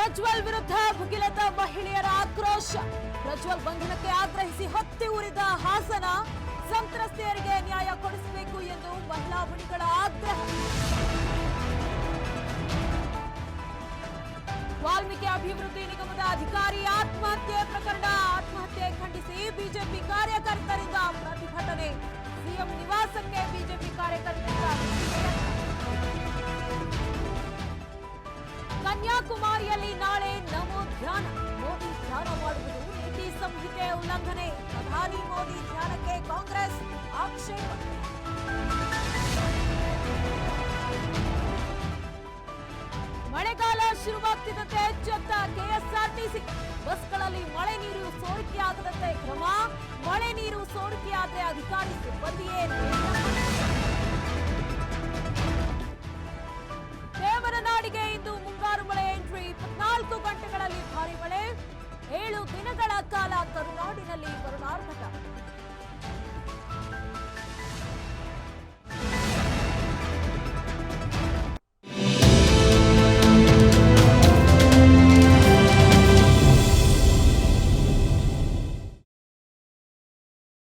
ಪ್ರಜ್ವಲ್ ವಿರುದ್ಧ ಭುಗಿಲೆದ್ದ ಮಹಿಳೆಯರ ಆಕ್ರೋಶ. ಪ್ರಜ್ವಲ್ ಬಂಧನಕ್ಕೆ ಆಗ್ರಹಿಸಿ ಹೊತ್ತಿ ಉರಿದ ಹಾಸನ. ಸಂತ್ರಸ್ತೆಯರಿಗೆ ನ್ಯಾಯ ಕೊಡಿಸಬೇಕು ಎಂದು ಮಹಿಳಾ ಮುನಿಗಳ ಆಗ್ರಹ. ವಾಲ್ಮೀಕಿ ಅಭಿವೃದ್ಧಿ ನಿಗಮದ ಅಧಿಕಾರಿ ಆತ್ಮಹತ್ಯೆ ಪ್ರಕರಣ. ಆತ್ಮಹತ್ಯೆ ಖಂಡಿಸಿ ಬಿಜೆಪಿ ಕಾರ್ಯಕರ್ತರಿಂದ ಪ್ರತಿಭಟನೆ. ಸಿಎಂ ನಿವಾಸಕ್ಕೆ ಬಿಜೆಪಿ ಕಾರ್ಯಕರ್ತರಿಂದ ಕನ್ಯಾಕುಮಾರಿಯಲ್ಲಿ ನಾಳೆ ನಮೋ ಧ್ಯಾನ. ಮೋದಿ ಧ್ಯಾನ ಮಾಡುವುದು ನೀತಿ ಸಂಹಿತೆ ಉಲ್ಲಂಘನೆ. ಪ್ರಧಾನಿ ಮೋದಿ ಧ್ಯಾನಕ್ಕೆ ಕಾಂಗ್ರೆಸ್ ಆಕ್ಷೇಪ. ಮಳೆಗಾಲ ಶುರುವಾಗ್ತಿದ್ದಂತೆ ಎಚ್ಚೆತ್ತ ಕೆಎಸ್ಆರ್ಟಿಸಿ. ಬಸ್ಗಳಲ್ಲಿ ಮಳೆ ನೀರು ಸೋರಿಕೆಯಾಗದಂತೆ ಕ್ರಮ. ಮಳೆ ನೀರು ಸೋರಿಕೆಯಾದರೆ ಅಧಿಕಾರಿ ಸಿಬ್ಬಂದಿಯೇ